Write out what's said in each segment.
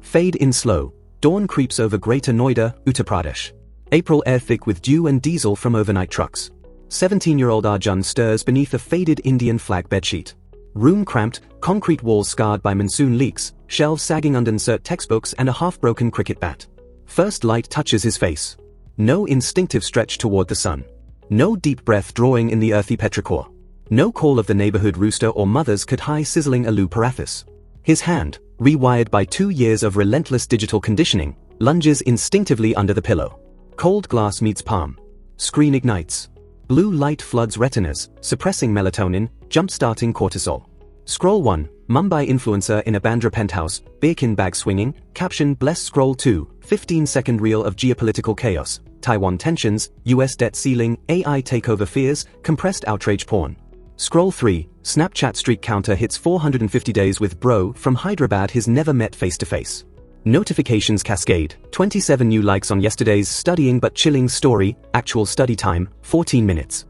Fade in slow. Dawn creeps over Greater Noida, Uttar Pradesh. April air thick with dew and diesel from overnight trucks. 17-year-old Arjun stirs beneath a faded Indian flag bedsheet. Room cramped, concrete walls scarred by monsoon leaks, shelves sagging under insert textbooks and a half-broken cricket bat. First light touches his face. No instinctive stretch toward the sun. No deep breath drawing in the earthy petrichor. No call of the neighborhood rooster or mother's high sizzling aloo parathis. His hand, rewired by 2 years of relentless digital conditioning, lunges instinctively under the pillow. Cold glass meets palm. Screen ignites. Blue light floods retinas, suppressing melatonin, jump-starting cortisol. Scroll 1, Mumbai influencer in a Bandra penthouse, Birkin bag swinging, caption bless. Scroll 2, 15-second reel of geopolitical chaos, Taiwan tensions, US debt ceiling, AI takeover fears, compressed outrage porn. Scroll 3, Snapchat streak counter hits 450 days with bro from Hyderabad he's never met face-to-face. Notifications cascade, 27 new likes on yesterday's studying but chilling story, actual study time, 14 minutes.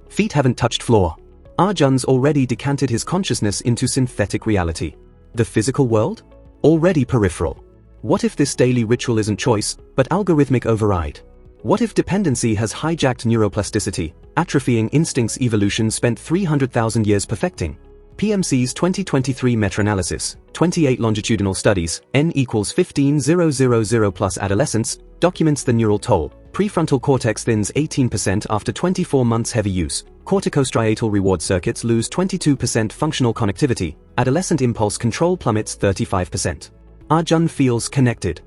Feet haven't touched floor. Arjun's already decanted his consciousness into synthetic reality. The physical world? Already peripheral. What if this daily ritual isn't choice, but algorithmic override? What if dependency has hijacked neuroplasticity, atrophying instincts evolution spent 300,000 years perfecting? PMC's 2023 meta-analysis, 28 longitudinal studies, n equals 15,000 plus adolescents, documents the neural toll. Prefrontal cortex thins 18% after 24 months heavy use. Corticostriatal reward circuits lose 22% functional connectivity. Adolescent impulse control plummets 35%. Arjun feels connected.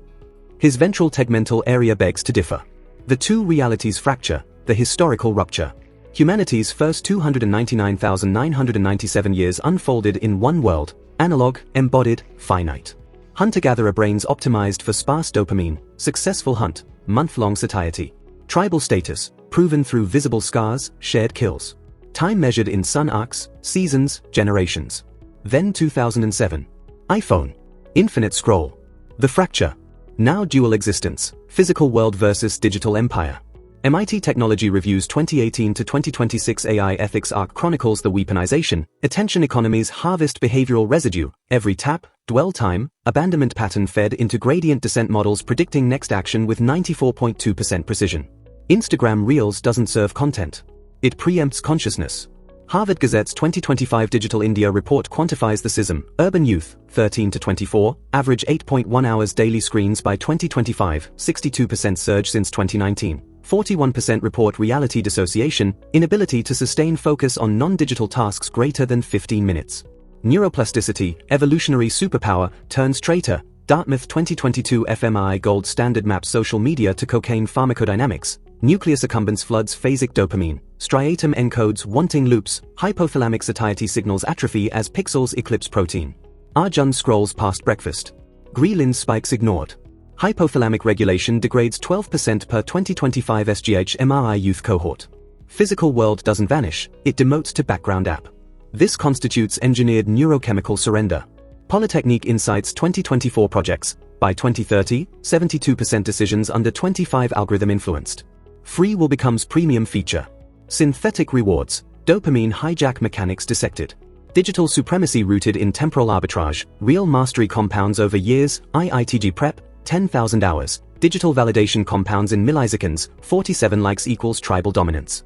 His ventral tegmental area begs to differ. The two realities fracture, the historical rupture. Humanity's first 299,997 years unfolded in one world, analog, embodied, finite. Hunter-gatherer brains optimized for sparse dopamine, successful hunt, month-long satiety. Tribal status, proven through visible scars, shared kills. Time measured in sun arcs, seasons, generations. Then 2007. iPhone. Infinite scroll. The fracture. Now dual existence, physical world versus digital empire. MIT Technology Review's 2018 to 2026 AI Ethics Arc chronicles the weaponization, attention economy's harvest behavioral residue, every tap, dwell time, abandonment pattern fed into gradient descent models predicting next action with 94.2% precision. Instagram Reels doesn't serve content. It preempts consciousness. Harvard Gazette's 2025 Digital India report quantifies the schism. Urban youth, 13 to 24, average 8.1 hours daily screens by 2025, 62% surge since 2019. 41% report reality dissociation, inability to sustain focus on non-digital tasks greater than 15 minutes. Neuroplasticity, evolutionary superpower, turns traitor. Dartmouth 2022 fMRI gold standard maps social media to cocaine pharmacodynamics. Nucleus accumbens floods phasic dopamine. Striatum encodes wanting loops. Hypothalamic satiety signals atrophy as pixels eclipse protein. Arjun scrolls past breakfast. Ghrelin spikes ignored. Hypothalamic regulation degrades 12% per 2025 SGH MRI youth cohort. Physical world doesn't vanish, it demotes to background app. This constitutes engineered neurochemical surrender. Polytechnique Insights 2024 projects. By 2030, 72% decisions under 25 algorithm influenced. Free will becomes premium feature. Synthetic rewards. Dopamine hijack mechanics dissected. Digital supremacy rooted in temporal arbitrage. Real mastery compounds over years. IITG prep. 10,000 hours. Digital validation compounds in milliseconds. 47 likes equals tribal dominance.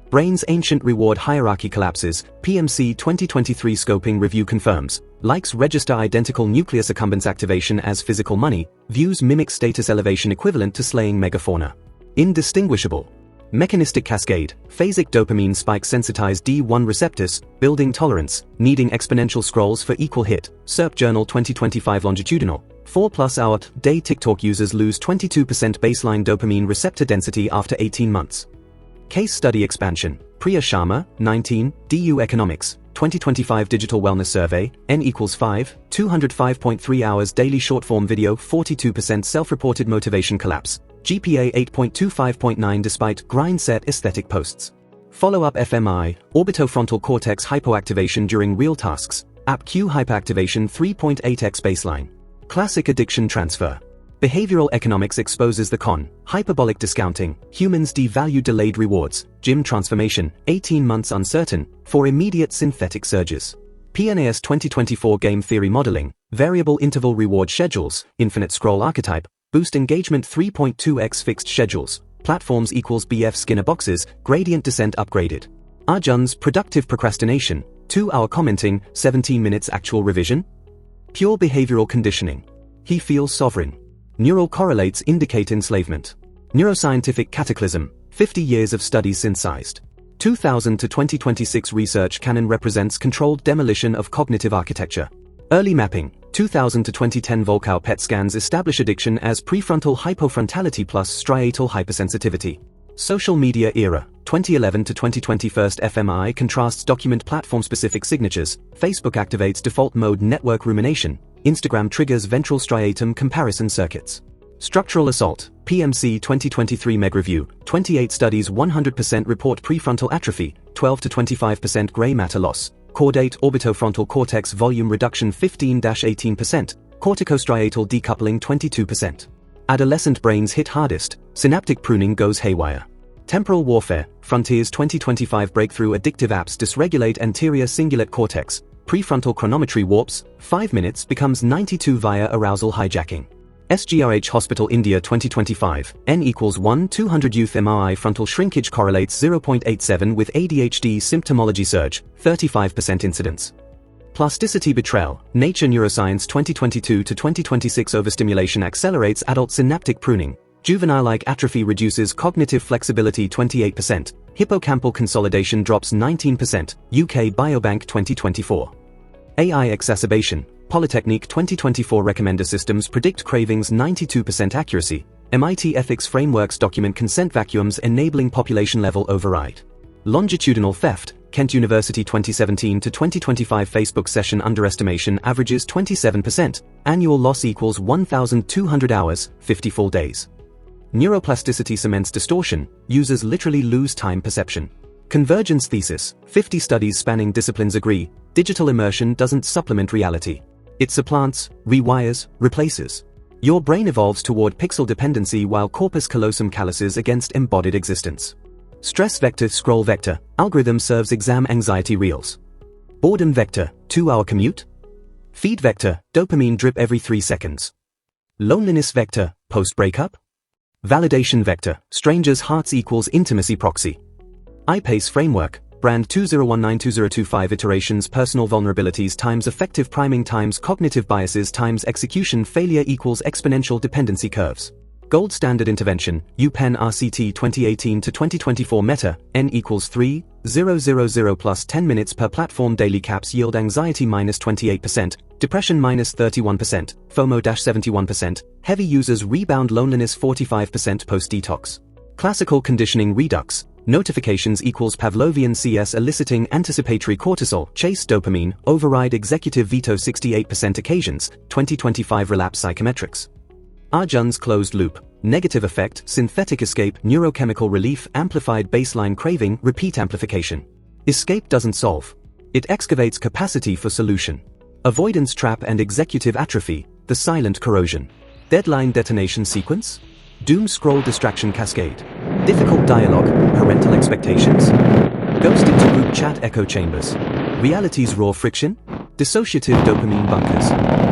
Brain's ancient reward hierarchy collapses. PMC 2023 scoping review confirms. Likes register identical nucleus accumbens activation as physical money. Views mimic status elevation equivalent to slaying megafauna. Indistinguishable. Mechanistic cascade. Phasic dopamine spike sensitized D1 receptors. Building tolerance. Needing exponential scrolls for equal hit. SERP Journal 2025 longitudinal. 4+ hour day TikTok users lose 22% baseline dopamine receptor density after 18 months. Case study expansion. Priya Sharma, 19, DU Economics, 2025 Digital Wellness Survey, N equals 5, 205.3 hours daily short-form video, 42% self-reported motivation collapse, GPA 8.25.9 despite grind-set aesthetic posts. Follow-up fMRI, orbitofrontal cortex hypoactivation during real tasks, AppQ hyperactivation 3.8x baseline. Classic addiction transfer. Behavioral economics exposes the con. Hyperbolic discounting. Humans devalue delayed rewards. Gym transformation. 18 months uncertain. For immediate synthetic surges. PNAS 2024 Game Theory Modeling, Variable Interval Reward Schedules, Infinite Scroll Archetype, Boost Engagement 3.2x Fixed Schedules, Platforms equals BF Skinner Boxes, Gradient Descent Upgraded. Arjun's Productive Procrastination, 2-hour commenting, 17 minutes actual revision. Pure Behavioral Conditioning. He feels sovereign. Neural correlates indicate enslavement. Neuroscientific Cataclysm, 50 years of studies synthesized. 2000 to 2026 research canon represents controlled demolition of cognitive architecture. Early mapping, 2000 to 2010 Volkow PET scans establish addiction as prefrontal hypofrontality plus striatal hypersensitivity. Social media era, 2011 to 2020 first fMRI contrasts document platform-specific signatures, Facebook activates default mode network rumination, Instagram triggers ventral striatum comparison circuits. Structural assault, PMC 2023 Meg Review, 28 studies 100% report prefrontal atrophy, 12 to 25% gray matter loss, caudate orbitofrontal cortex volume reduction 15-18%, corticostriatal decoupling 22%. Adolescent brains hit hardest, synaptic pruning goes haywire. Temporal warfare, Frontiers 2025 breakthrough addictive apps dysregulate anterior cingulate cortex, prefrontal chronometry warps, 5 minutes becomes 92 via arousal hijacking. SGRH Hospital India 2025, N equals 1 200 youth MRI frontal shrinkage correlates 0.87 with ADHD symptomology surge, 35% incidence. Plasticity betrayal, Nature Neuroscience 2022 to 2026 overstimulation accelerates adult synaptic pruning, juvenile-like atrophy reduces cognitive flexibility 28%, hippocampal consolidation drops 19%, UK Biobank 2024. AI exacerbation, Polytechnique 2024 recommender systems predict cravings 92% accuracy, MIT ethics frameworks document consent vacuums enabling population-level override. Longitudinal theft, Kent University 2017 to 2025 Facebook session underestimation averages 27%, annual loss equals 1,200 hours, 50 full days. Neuroplasticity cements distortion, users literally lose time perception. Convergence thesis, 50 studies spanning disciplines agree, digital immersion doesn't supplement reality. It supplants, rewires, replaces. Your brain evolves toward pixel dependency while corpus callosum calluses against embodied existence. Stress vector scroll vector, algorithm serves exam anxiety reels. Boredom vector, 2-hour commute. Feed vector, dopamine drip every 3 seconds. Loneliness vector, post-breakup. Validation vector, strangers' hearts equals intimacy proxy. iPace framework, brand 20192025 iterations personal vulnerabilities times effective priming times cognitive biases times execution failure equals exponential dependency curves. Gold standard intervention, UPenn RCT 2018 to 2024 Meta, N equals 3,000 plus 10 minutes per platform daily caps yield anxiety minus 28%, depression minus 31%, FOMO 71%, heavy users rebound loneliness 45% post-detox. Classical conditioning redux, notifications equals Pavlovian CS eliciting anticipatory cortisol, chase dopamine, override executive veto 68% occasions, 2025 relapse psychometrics. Arjun's closed loop, negative effect, synthetic escape, neurochemical relief, amplified baseline craving, repeat amplification. Escape doesn't solve. It excavates capacity for solution. Avoidance trap and executive atrophy, the silent corrosion. Deadline detonation sequence? Doom scroll distraction cascade. Difficult dialogue, parental expectations. Ghost into group chat echo chambers. Reality's raw friction? Dissociative dopamine bunkers.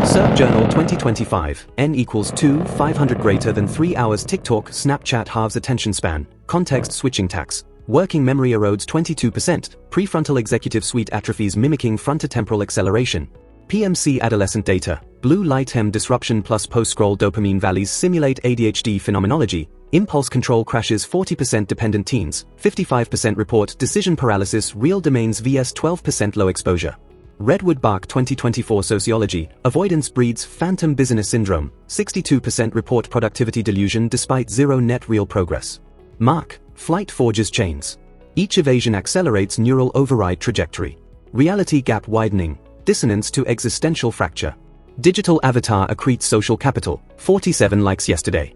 SERP Journal 2025, N equals 2, 500 greater than 3 hours TikTok, Snapchat halves attention span, context switching tax. Working memory erodes 22%, prefrontal executive suite atrophies mimicking frontotemporal acceleration. PMC adolescent data, blue light hem disruption plus post-scroll dopamine valleys simulate ADHD phenomenology, impulse control crashes 40% dependent teens, 55% report decision paralysis real domains vs 12% low exposure. Redwood Bark 2024 Sociology, avoidance breeds phantom business syndrome, 62% report productivity delusion despite zero net real progress. Mark, flight forges chains. Each evasion accelerates neural override trajectory. Reality gap widening, dissonance to existential fracture. Digital avatar accretes social capital, 47 likes yesterday.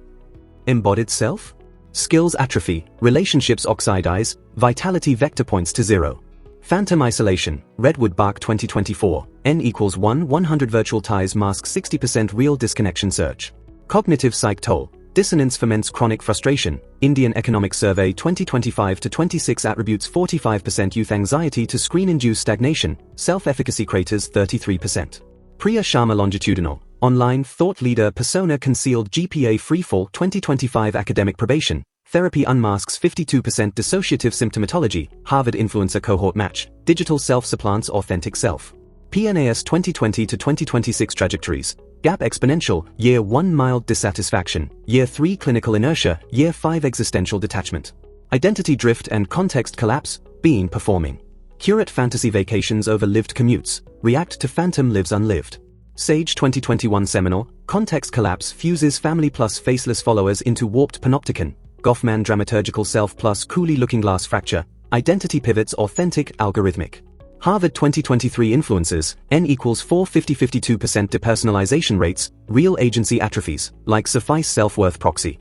Embodied self? Skills atrophy, relationships oxidize, vitality vector points to 0. Phantom isolation, Redwood Bark 2024, N equals 1 100 virtual ties mask 60% real disconnection surge. Cognitive psych toll, Dissonance ferments chronic frustration. Indian Economic Survey 2025-26 attributes 45% youth anxiety to screen-induced stagnation, self-efficacy craters 33%. Priya Sharma Longitudinal, online thought leader persona concealed GPA freefall 2025 academic probation, therapy unmasks 52% dissociative symptomatology, Harvard influencer cohort match, digital self supplants authentic self. PNAS 2020-2026 trajectories. Gap exponential, Year 1 mild dissatisfaction, Year 3 clinical inertia, Year 5 existential detachment. Identity drift and context collapse, being performing. Curate fantasy vacations over lived commutes, react to phantom lives unlived. Sage 2021 seminal, context collapse fuses family plus faceless followers into warped panopticon, Goffman dramaturgical self plus coolie looking glass fracture, identity pivots authentic algorithmic. Harvard 2023 influences, N equals 4 50-52% depersonalization rates, real agency atrophies, like suffice self-worth proxy.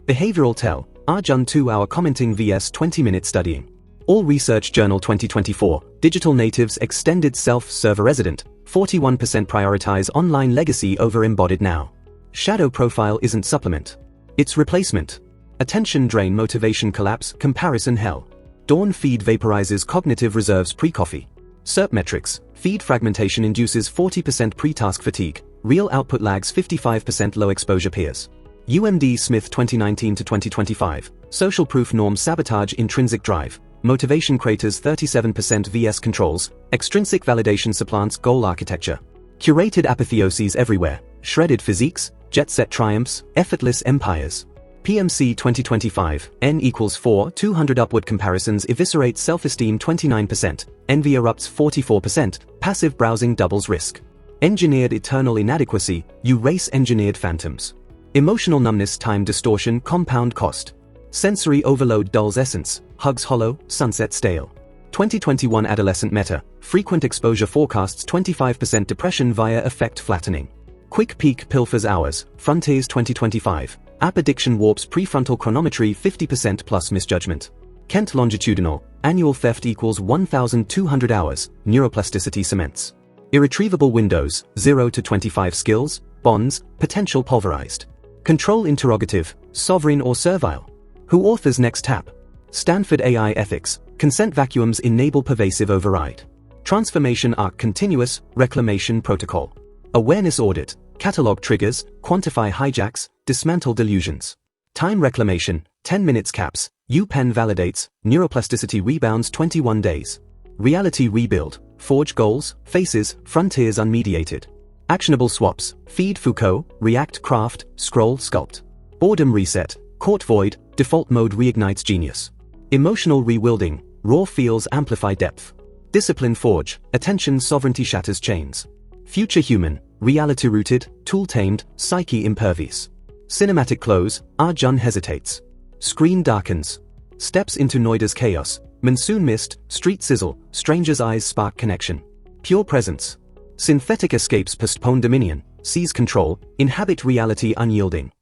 Behavioral tell, Arjun 2-hour commenting vs 20-minute studying. All Research Journal 2024, Digital Natives Extended Self-Server Resident, 41% prioritize online legacy over embodied now. Shadow profile isn't supplement. It's replacement. Attention drain motivation collapse comparison hell. Dawn feed vaporizes cognitive reserves pre-coffee. SERP metrics, feed fragmentation induces 40% pre-task fatigue, real output lags 55% low exposure peers. UMD Smith 2019-2025, social proof norm sabotage intrinsic drive, motivation craters 37% vs controls, extrinsic validation supplants goal architecture. Curated apotheoses everywhere, shredded physiques, jet set triumphs, effortless empires. PMC 2025, N equals 4 200 upward comparisons eviscerate self-esteem 29%, envy erupts 44%, passive browsing doubles risk. Engineered eternal inadequacy, you race engineered phantoms. Emotional numbness time distortion compound cost. Sensory overload dulls essence, hugs hollow, sunset stale. 2021 adolescent meta, frequent exposure forecasts 25% depression via effect flattening. Quick peak pilfers hours, Frontiers 2025. App addiction warps prefrontal chronometry 50% plus misjudgment. Kent longitudinal, annual theft equals 1,200 hours, neuroplasticity cements. Irretrievable windows, 0 to 25 skills, bonds, potential pulverized. Control interrogative, sovereign or servile. Who authors next tap? Stanford AI ethics, consent vacuums enable pervasive override. Transformation arc continuous, reclamation protocol. Awareness audit, catalog triggers, quantify hijacks, dismantle delusions. Time reclamation, 10 minutes caps, UPenn validates, neuroplasticity rebounds 21 days. Reality rebuild, forge goals, faces, frontiers unmediated. Actionable swaps, feed Foucault, react craft, scroll sculpt. Boredom reset, court void, default mode reignites genius. Emotional rewilding, raw feels amplify depth. Discipline forge, attention sovereignty shatters chains. Future human, reality rooted, tool tamed, psyche impervious. Cinematic close, Arjun hesitates. Screen darkens. Steps into Noida's chaos, monsoon mist, street sizzle, stranger's eyes spark connection. Pure presence. Synthetic escapes postpone dominion, seize control, inhabit reality unyielding.